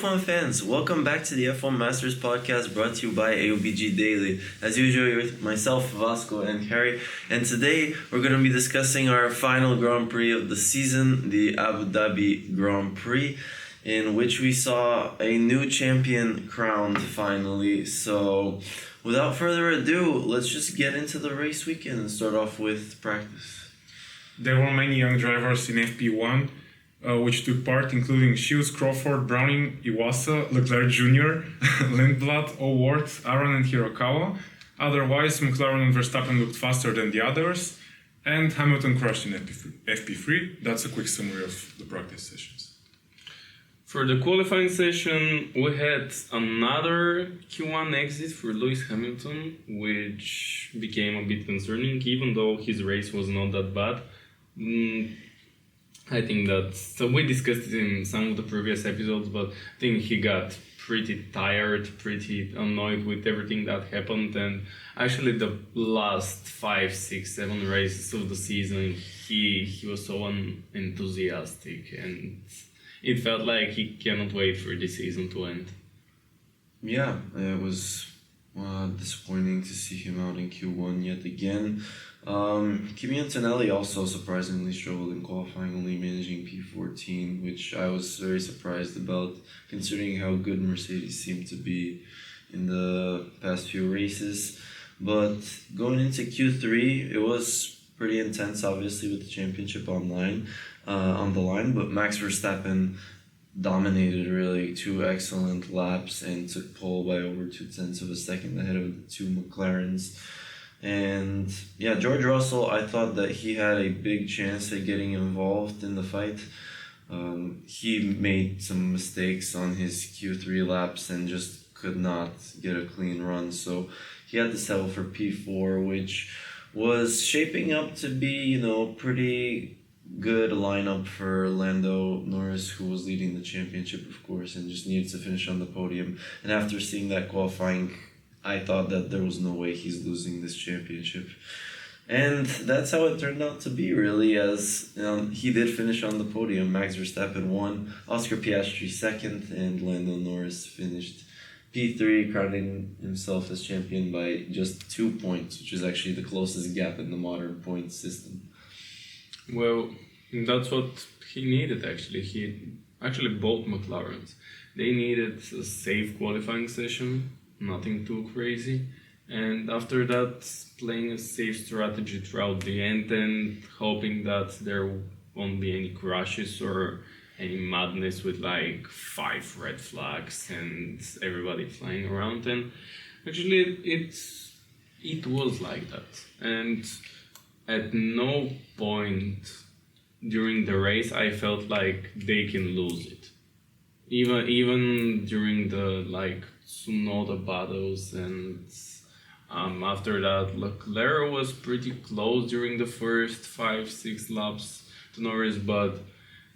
F1 fans, welcome back to the F1 Masters podcast brought to you by AUBG Daily. As usual, you're with myself, Vasco, and Harry, and today we're going to be discussing our final Grand Prix of the season, the Abu Dhabi Grand Prix, in which we saw a new champion crowned finally. So, without further ado, let's just get into the race weekend and start off with practice. There were many young drivers in FP1 which took part, including Shields, Crawford, Browning, Iwasa, Leclerc Jr., Lindblad, O'Ward, Aaron and Hirokawa. Otherwise, McLaren and Verstappen looked faster than the others, and Hamilton crashed in FP3. That's a quick summary of the practice sessions. For the qualifying session, we had another Q1 exit for Lewis Hamilton, which became a bit concerning, even though his race was not that bad. I think so we discussed it in some of the previous episodes, but I think he got pretty tired, pretty annoyed with everything that happened, and actually the last 5, 6, 7 races of the season, he was so unenthusiastic, and it felt like he cannot wait for this season to end. Yeah, it was disappointing to see him out in Q1 yet again. Kimi Antonelli also surprisingly struggled in qualifying, only managing P14, which I was very surprised about, considering how good Mercedes seemed to be in the past few races. But going into Q3, it was pretty intense, obviously, with the championship on the line, but Max Verstappen dominated really 2 excellent laps and took pole by over 0.2 of a second ahead of the 2 McLarens. And yeah, George Russell, I thought that he had a big chance at getting involved in the fight. He made some mistakes on his Q3 laps and just could not get a clean run, so he had to settle for P4, which was shaping up to be, pretty good lineup for Lando Norris, who was leading the championship, of course, and just needed to finish on the podium. And after seeing that qualifying, I thought that there was no way he's losing this championship. And that's how it turned out to be, really, as he did finish on the podium. Max Verstappen won, Oscar Piastri second, and Lando Norris finished P3, crowning himself as champion by just 2 points, which is actually the closest gap in the modern point system. Well, that's what he needed, actually. Both McLarens, they needed a safe qualifying session, nothing too crazy, and after that playing a safe strategy throughout the end and hoping that there won't be any crashes or any madness with like 5 red flags and everybody flying around. And actually it was like that, and at no point during the race I felt like they can lose it, even during the Tsunoda battles, and after that Leclerc was pretty close during the first 5, 6 laps to Norris, but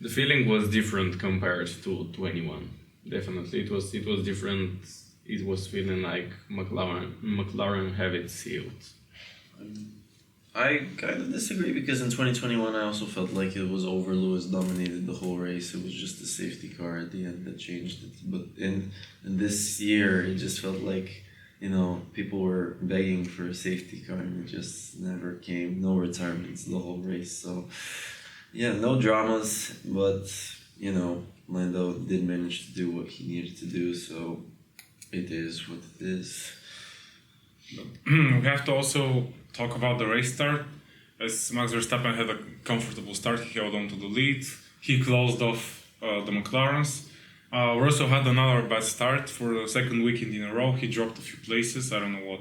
the feeling was different compared to anyone. Definitely it was different. It was feeling like McLaren have it sealed. I kind of disagree, because in 2021 I also felt like it was over. Lewis dominated the whole race. It was just the safety car at the end that changed it. But in this year, it just felt like, people were begging for a safety car and it just never came. No retirements the whole race. So, yeah, no dramas. But, Lando did manage to do what he needed to do. So, it is what it is. We have to also talk about the race start, as Max Verstappen had a comfortable start. He held on to the lead. He closed off the McLarens. Russell had another bad start for the second weekend in a row. He dropped a few places. I don't know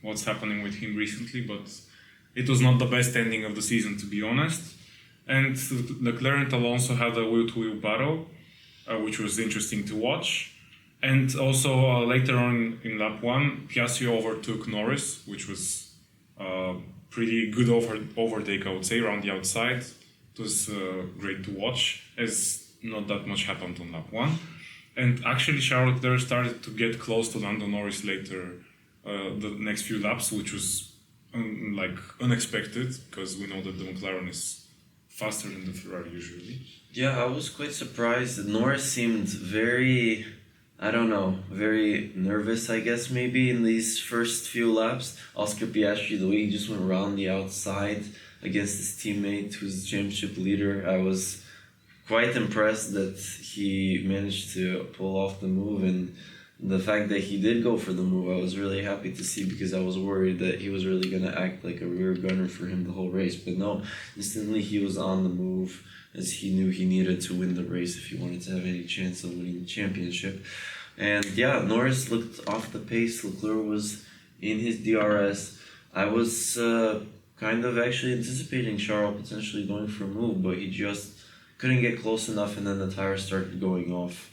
what's happening with him recently, but it was not the best ending of the season, to be honest. And Leclerc and Alonso had a wheel-to-wheel battle, which was interesting to watch. And also later on in lap 1, Piastri overtook Norris, which was pretty good overtake, I would say, around the outside. It was great to watch, as not that much happened on lap 1. And actually Charles Leclerc started to get close to Lando Norris later, the next few laps, which was unexpected, because we know that the McLaren is faster than the Ferrari usually. Yeah, I was quite surprised. Norris seemed very, I don't know, very nervous, I guess, maybe in these first few laps. Oscar Piastri, the way he just went around the outside against his teammate, who's the championship leader, I was quite impressed that he managed to pull off the move, and the fact that he did go for the move, I was really happy to see, because I was worried that he was really going to act like a rear gunner for him the whole race. But no, instantly he was on the move, as he knew he needed to win the race if he wanted to have any chance of winning the championship. And yeah, Norris looked off the pace. Leclerc was in his DRS. I was kind of actually anticipating Charles potentially going for a move, but he just couldn't get close enough, and then the tires started going off.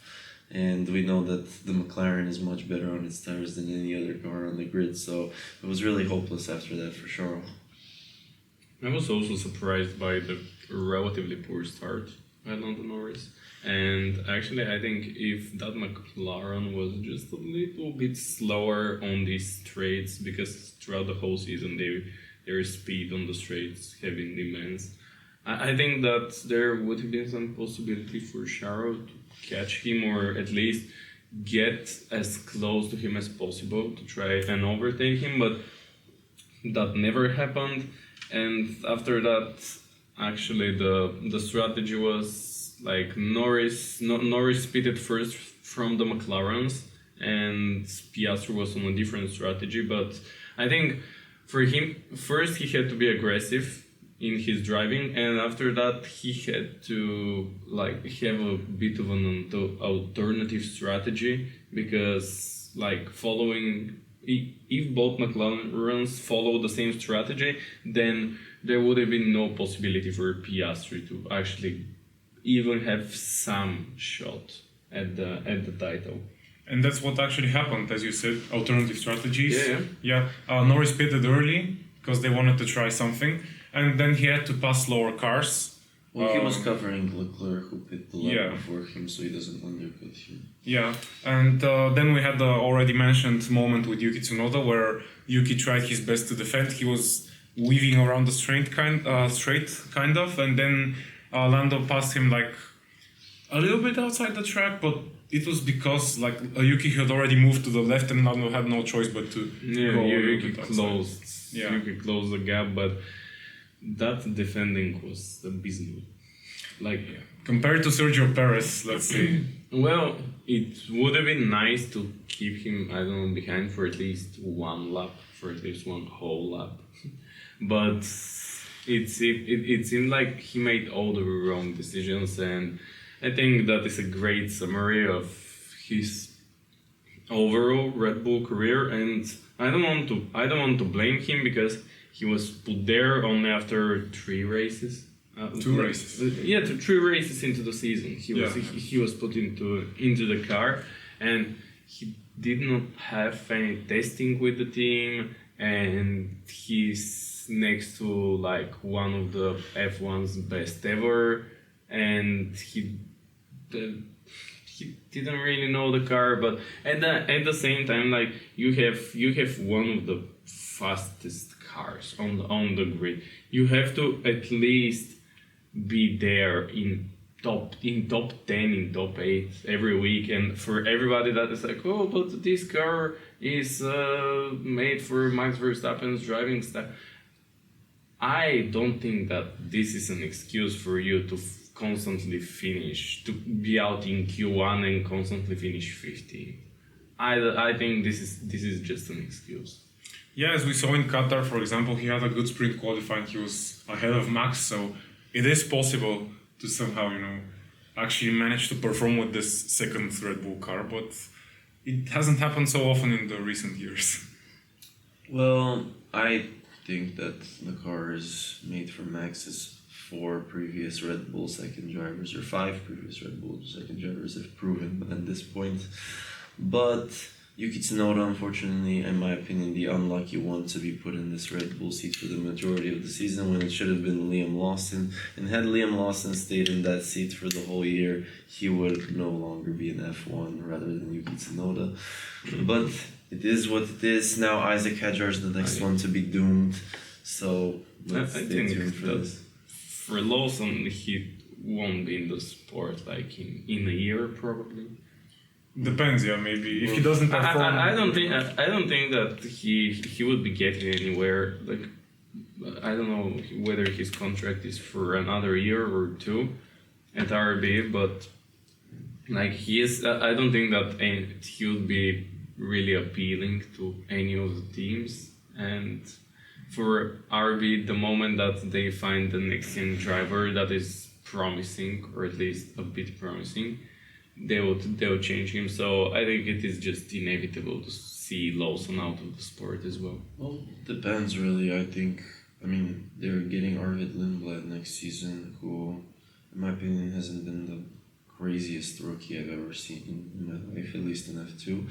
And we know that the McLaren is much better on its tires than any other car on the grid, so it was really hopeless after that for Charles. I was also surprised by the relatively poor start by Lando Norris. And actually, I think if that McLaren was just a little bit slower on these straights, because throughout the whole season their speed on the straights have been immense, I think that there would have been some possibility for Charles to catch him, or at least get as close to him as possible to try and overtake him, but that never happened. And after that, actually the strategy was like Norris pitted first from the McLarens, and Piastri was on a different strategy. But I think for him, first he had to be aggressive in his driving, and after that he had to like have a bit of an alternative strategy, because like following, if both McLarens follow the same strategy, then there would have been no possibility for Piastri to actually even have some shot at the title. And that's what actually happened, as you said, alternative strategies. Yeah. Norris pitted early because they wanted to try something, and then he had to pass slower cars. Well, he was covering Leclerc, who pit the lap before him, so he doesn't undercut him. Yeah, and then we had the already mentioned moment with Yuki Tsunoda, where Yuki tried his best to defend. He was weaving around the straight kind of, and then Lando passed him like a little bit outside the track, but it was because like Yuki had already moved to the left, and Lando had no choice but to go Yuki closed. Yeah. Yuki closed the gap, but that defending was abysmal. Like compared to Sergio Perez, let's say. Well, it would have been nice to keep him, I don't know, behind for at least one lap, for at least one whole lap. But it seemed like he made all the wrong decisions, and I think that is a great summary of his overall Red Bull career. And I don't want to blame him, because he was put there only after 3 races. 2 races. Yeah, 3 races into the season. He was put into the car, and he did not have any testing with the team, and he's next to like one of the F1's best ever, and he didn't really know the car. But at the same time, like you have one of the fastest cars on the grid. You have to at least be there in top 10, in top 8 every week. And for everybody that is like, oh, but this car is made for Max Verstappen's driving style, I don't think that this is an excuse for you to constantly finish, to be out in Q1 and constantly finish 15th. I think this is just an excuse. Yeah, as we saw in Qatar, for example, he had a good sprint qualifying. He was ahead of Max, so it is possible to somehow, actually manage to perform with this second Red Bull car, but it hasn't happened so often in the recent years. Well, I think that the car is made for Max's 4 previous Red Bull second drivers, or 5 previous Red Bull second drivers have proven at this point. But Yuki Tsunoda, unfortunately, in my opinion, the unlucky one to be put in this Red Bull seat for the majority of the season, when it should have been Liam Lawson. And had Liam Lawson stayed in that seat for the whole year, he would no longer be in F1 rather than Yuki Tsunoda. But it is what it is. Now Isaac Hadjar is the next one to be doomed. So let's stay tuned for this. for Lawson, he won't be in the sport like in a year probably. Depends, yeah, maybe if he doesn't perform. I don't think that he would be getting anywhere. Like I don't know whether his contract is for another year or two at RB, but like he is. I don't think that he would be really appealing to any of the teams. And for RB, the moment that they find the next young driver that is promising, or at least a bit promising, they'll change him. So I think it is just inevitable to see Lawson out of the sport as well. Well, depends really. I mean, they're getting Arvid Lindblad next season, who, in my opinion, hasn't been the craziest rookie I've ever seen in my life, at least in F2.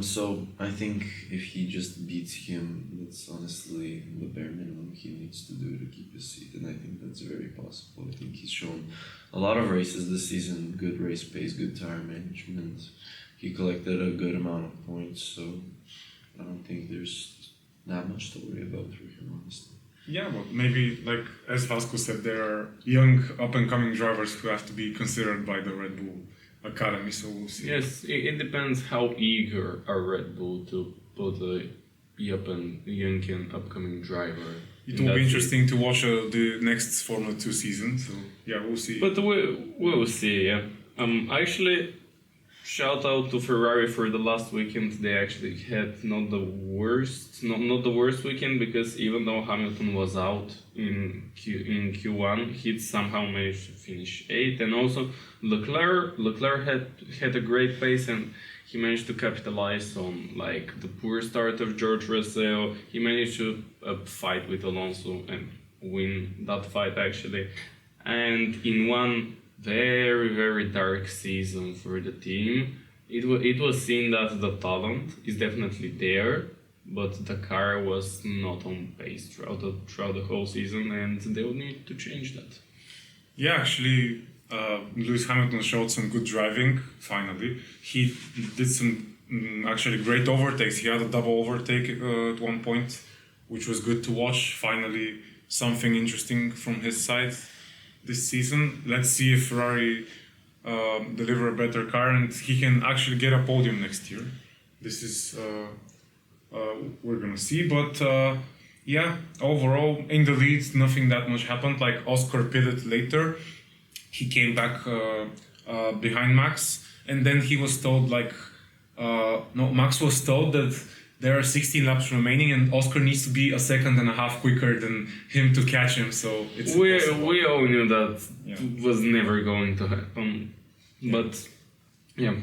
So I think if he just beats him, that's honestly the bare minimum he needs to do to keep his seat, and I think that's very possible. I think he's shown a lot of races this season, good race pace, good tire management. He collected a good amount of points, so I don't think there's not much to worry about for him, honestly. Yeah, but maybe, like as Vasco said, there are young up-and-coming drivers who have to be considered by the Red Bull Academy, so we'll see. Yes, it depends how eager are Red Bull to put a young and upcoming driver. It will be interesting to watch the next Formula 2 season, so yeah, we'll see. But we'll see, yeah. Actually, shout out to Ferrari for the last weekend. They actually had not the worst weekend, because even though Hamilton was out in Q1, he somehow managed to finish 8th, and also Leclerc had a great pace, and he managed to capitalize on like the poor start of George Russell. He managed to fight with Alonso and win that fight actually, and in one very, very dark season for the team, it was seen that the talent is definitely there, but the car was not on pace throughout the whole season, and they will need to change that. Yeah, actually, Lewis Hamilton showed some good driving, finally. He did some actually great overtakes. He had a double overtake at one point, which was good to watch. Finally, something interesting from his side this season. Let's see if Ferrari deliver a better car and he can actually get a podium next year. This is we're gonna see, but yeah, overall in the lead nothing that much happened. Like Oscar pitted later, he came back behind Max, and then he was told Max was told that there are 16 laps remaining and Oscar needs to be a second and a half quicker than him to catch him, so it's we all knew that was never going to happen. But yeah.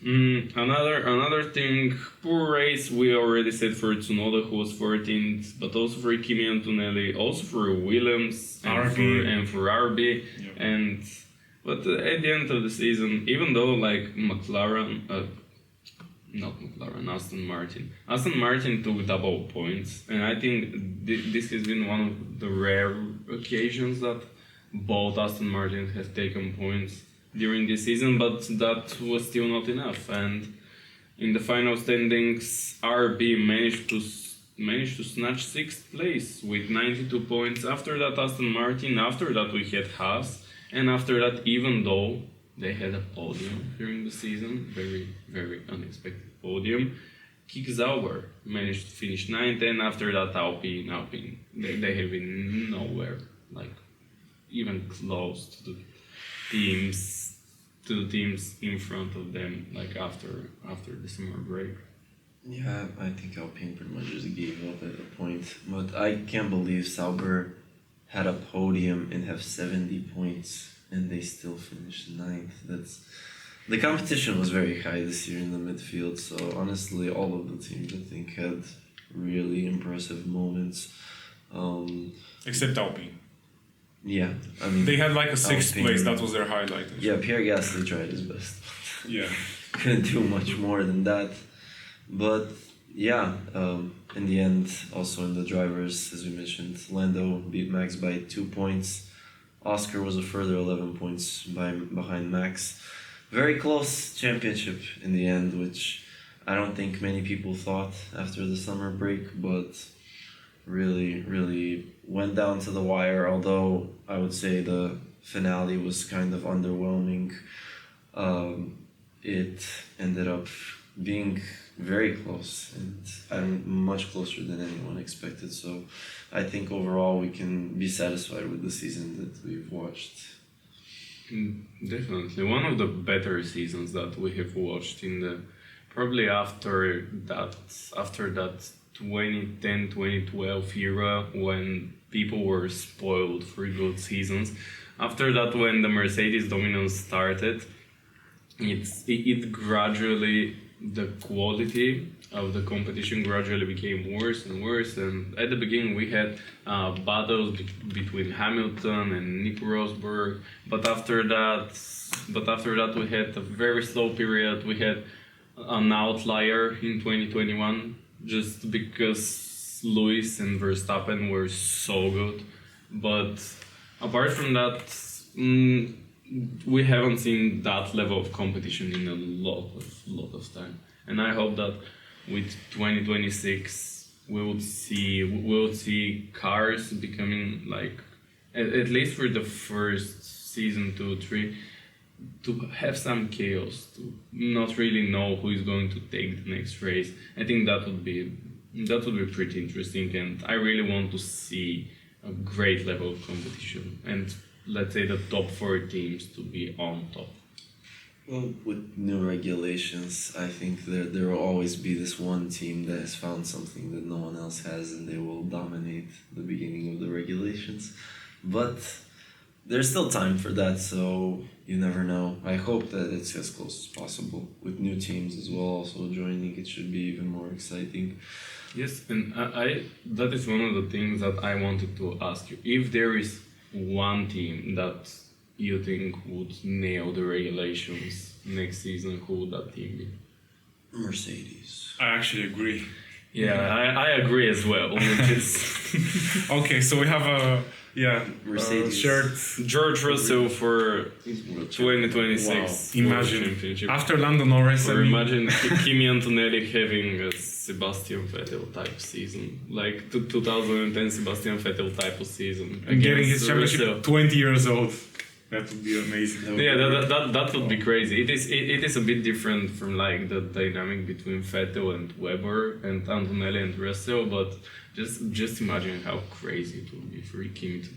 Another thing, poor race we already said for Tsunoda, who was 14th, but also for Kimi Antonelli, also for Williams and for RB. Yeah. But at the end of the season, even though like Aston Martin took double points, and I think this has been one of the rare occasions that both Aston Martin have taken points during this season, but that was still not enough. And in the final standings, RB managed to snatch 6th place with 92 points. After that, Aston Martin. After that, we had Haas, and after that, even though they had a podium during the season, very, very unexpected podium, Kik Sauber managed to finish 9th, and after that, Alpine, they have been nowhere, like even close to the teams in front of them, like after the summer break. Yeah, I think Alpine pretty much just gave up at a point, but I can't believe Sauber had a podium and have 70 points and they still finished 9th. The competition was very high this year in the midfield, so honestly all of the teams I think had really impressive moments. Except Alpine. Yeah, I mean... They had like a 6th place, that was their highlight. Yeah, Pierre Gasly tried his best. Yeah. Couldn't do much more than that. But yeah, in the end, also in the drivers, as we mentioned, Lando beat Max by 2 points. Oscar was a further 11 points behind Max. Very close championship in the end, which I don't think many people thought after the summer break, but really went down to the wire. Although I would say the finale was kind of underwhelming. It ended up being very close and much closer than anyone expected. So I think overall we can be satisfied with the season that we've watched. Definitely one of the better seasons that we have watched in the probably after that 2010-2012 era when people were spoiled for good seasons. After that, when the Mercedes dominance started, it gradually, the quality of the competition gradually became worse and worse. And at the beginning, we had battles between Hamilton and Nico Rosberg. But after that, we had a very slow period. We had an outlier in 2021, just because Lewis and Verstappen were so good. But apart from that, we haven't seen that level of competition in a lot of time. And I hope that with 2026 we will see cars becoming like at least for the first season 2-3 to have some chaos, to not really know who is going to take the next race. I think that would be pretty interesting, and I really want to see a great level of competition and let's say the top 4 teams to be on top. Well, with new regulations, I think there will always be this one team that has found something that no one else has, and they will dominate the beginning of the regulations. But there's still time for that, so you never know. I hope that it's as close as possible. With new teams as well also joining, it should be even more exciting. Yes, and I that is one of the things that I wanted to ask you. If there is one team that you think would nail the regulations next season, who would that team be? Mercedes. I actually agree. Yeah, I agree as well. Which is Okay, so we have a Mercedes. shirt. George Russell for 2026 Wow. Imagine Championship. after Lando Norris. Or imagine Kimi Antonelli having a Sebastian Vettel type season, like 2010 Sebastian Vettel type of season, and getting his against championship Russell. at 20 years old. That would be amazing. Yeah, that would be crazy. It is a bit different from like the dynamic between Vettel and Weber and Antonelli and Russell, but just imagine how crazy it would be for Kimi to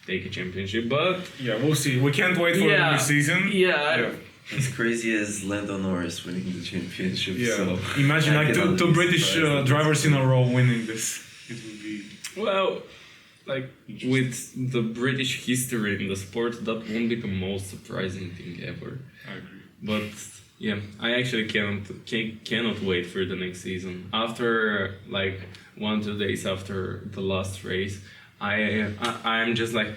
take a championship. But Yeah, we'll see. We can't wait for the new season. Yeah. As crazy as Lando Norris winning the championship. Yeah. So Imagine I like cannot two be British surprised. drivers in a row winning this. It would be Well, like with the British history in the sport, that won't be the most surprising thing ever. I agree. But yeah, I actually cannot wait for the next season. After like 1-2 days after the last race, I'm just like,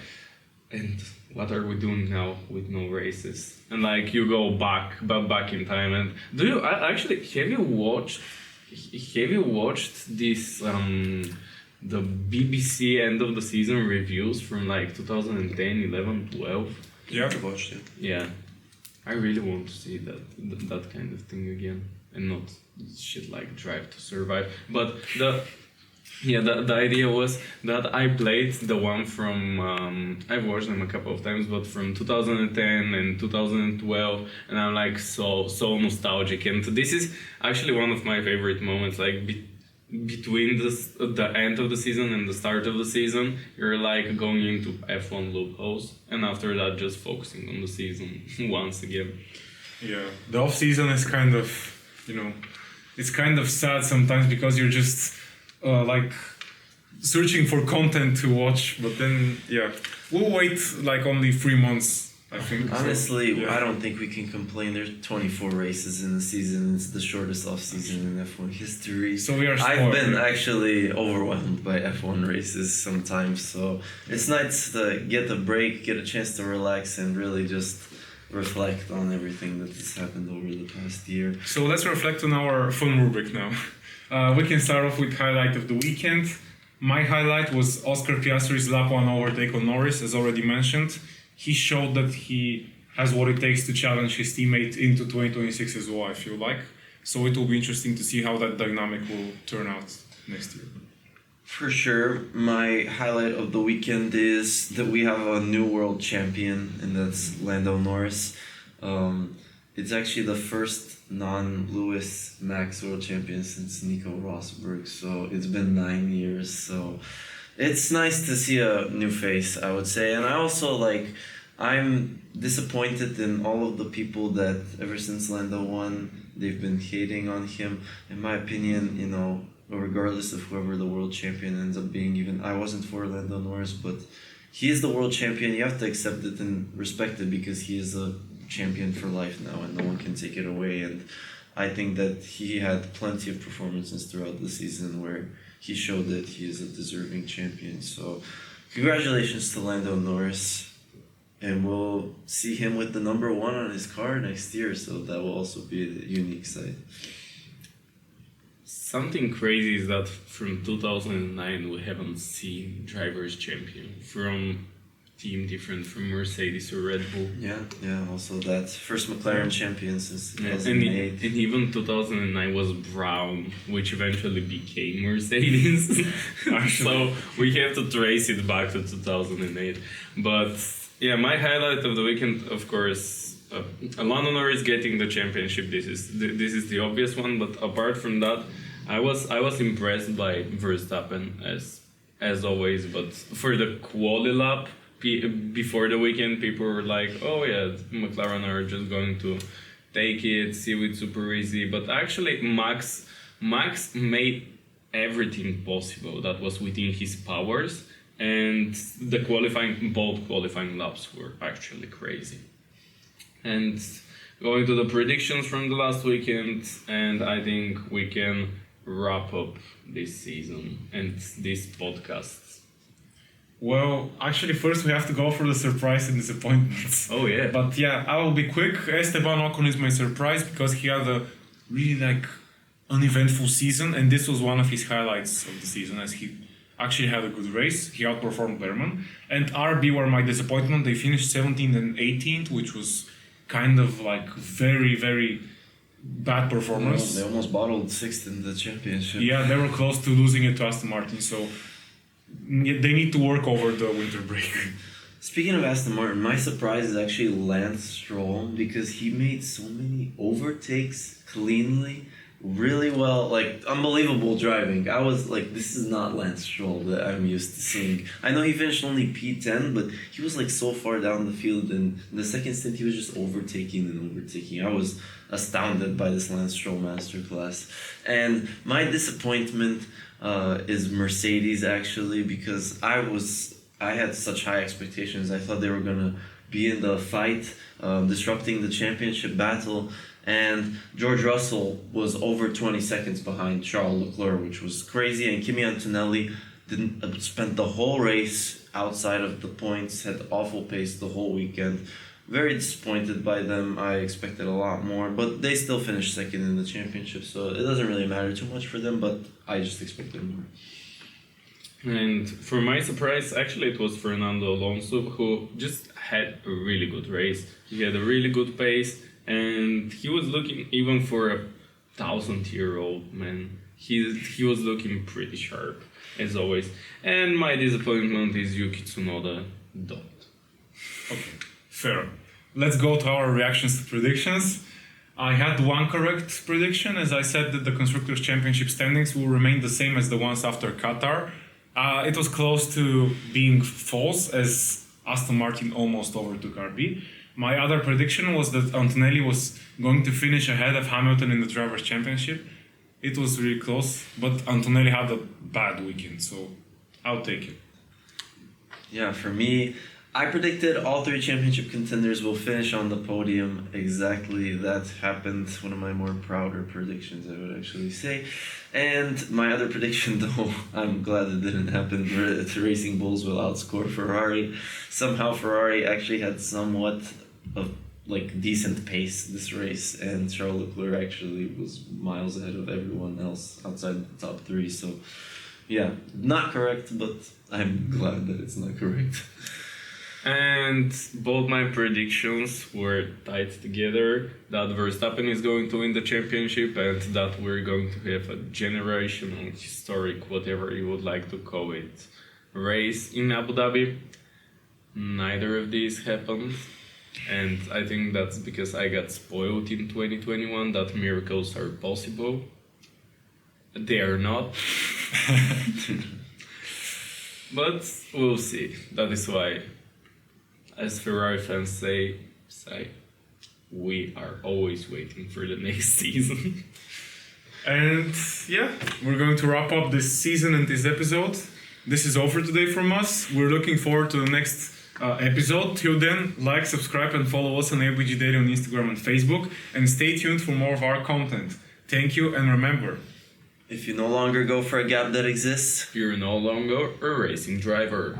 and what are we doing now with no races? And like you go back in time. And do you actually have you watched this the BBC end of the season reviews from like 2010, 11, 12? Yeah. I watched it. Yeah, I really want to see that kind of thing again, and not shit like Drive to Survive. But the idea was that I played the one from I've watched them a couple of times, but from 2010 and 2012, and I'm like so nostalgic. And this is actually one of my favorite moments, like between the end of the season and the start of the season. You're like going into F1 loopholes, and after that just focusing on the season once again. Yeah, the off season is kind of, it's kind of sad sometimes because you're just like searching for content to watch, but then we'll wait like only 3 months, I think. Honestly, I don't think we can complain. There's 24 races in the season. It's the shortest off season in F1 history. So we are I've spoiled. been actually overwhelmed by F1 races sometimes, so it's nice to get a break, get a chance to relax, and really just reflect on everything that has happened over the past year. So let's reflect on our fun rubric now. We can start off with highlight of the weekend. My highlight was Oscar Piastri's lap 1 overtake on Norris, as already mentioned. He showed that he has what it takes to challenge his teammate into 2026 as well, I feel like. So it will be interesting to see how that dynamic will turn out next year. For sure, my highlight of the weekend is that we have a new world champion, and that's Lando Norris. It's actually the first non-Lewis Max world champion since Nico Rosberg, so it's been 9 years. So it's nice to see a new face, I would say. And I also I'm disappointed in all of the people that ever since Lando won, they've been hating on him. In my opinion, regardless of whoever the world champion ends up being, even I wasn't for Lando Norris, but he is the world champion. You have to accept it and respect it because he is a champion for life now and no one can take it away. And I think that he had plenty of performances throughout the season where he showed that he is a deserving champion. So congratulations to Lando Norris. And we'll see him with the number 1 on his car next year, so that will also be a unique sight. Something crazy is that from 2009 we haven't seen drivers champion from team different from Mercedes or Red Bull. Yeah. Also that first McLaren champion since And 2008. even 2009 was Brown, which eventually became Mercedes. So we have to trace it back to 2008. But yeah, my highlight of the weekend, of course, Lando Norris getting the championship. This is the obvious one. But apart from that, I was impressed by Verstappen as always. But for the quali lap before the weekend, people were like, "Oh yeah, McLaren are just going to take it, see it super easy." But actually, Max made everything possible that was within his powers, and both qualifying laps were actually crazy. And going to the predictions from the last weekend, and I think we can wrap up this season and this podcast. Well, actually, first we have to go for the surprise and disappointments. Oh yeah. But yeah, I will be quick. Esteban Ocon is my surprise because he had a really uneventful season, and this was one of his highlights of the season as he actually had a good race. He outperformed Berman. And RB were my disappointment. They finished 17th and 18th, which was kind of very, very bad performance. They almost bottled 6th in the championship. Yeah, they were close to losing it to Aston Martin, so they need to work over the winter break. Speaking of Aston Martin, my surprise is actually Lance Stroll because he made so many overtakes cleanly, really well, unbelievable driving. I was like, this is not Lance Stroll that I'm used to seeing. I know he finished only P10, but he was so far down the field, and in the second stint he was just overtaking. I was astounded by this Lance Stroll masterclass. And my disappointment is Mercedes actually, because I had such high expectations. I thought they were gonna be in the fight, disrupting the championship battle, and George Russell was over 20 seconds behind Charles Leclerc, which was crazy, and Kimi Antonelli spent the whole race outside of the points, had awful pace the whole weekend. Very disappointed by them. I expected a lot more, but they still finished second in the championship, so it doesn't really matter too much for them, but I just expected more. And for my surprise, actually it was Fernando Alonso, who just had a really good race. He had a really good pace, and he was looking, even for a 1,000-year-old man, he was looking pretty sharp, as always. And my disappointment is Yuki Tsunoda, dot. Okay, fair. Let's go to our reactions to predictions. I had one correct prediction, as I said that the Constructors' Championship standings will remain the same as the ones after Qatar. It was close to being false, as Aston Martin almost overtook RB. My other prediction was that Antonelli was going to finish ahead of Hamilton in the Drivers' Championship. It was really close, but Antonelli had a bad weekend, so I'll take it. Yeah, for me, I predicted all 3 championship contenders will finish on the podium. Exactly, that happened. One of my more prouder predictions, I would actually say. And my other prediction, though, I'm glad it didn't happen. Racing Bulls will outscore Ferrari. Somehow Ferrari actually had somewhat of decent pace this race, and Charles Leclerc actually was miles ahead of everyone else outside the top 3. So, yeah, not correct, but I'm glad that it's not correct. And both my predictions were tied together that Verstappen is going to win the championship and that we're going to have a generational, historic, whatever you would like to call it, race in Abu Dhabi. Neither of these happened. And I think that's because I got spoiled in 2021 that miracles are possible. They are not. But we'll see. That is why, as Ferrari fans say, we are always waiting for the next season. And yeah, we're going to wrap up this season and this episode. This is all for today from us. We're looking forward to the next episode. Till then, like, subscribe, and follow us on AUBG Daily on Instagram and Facebook. And stay tuned for more of our content. Thank you, and remember, If you no longer go for a gap that exists, You're no longer a racing driver.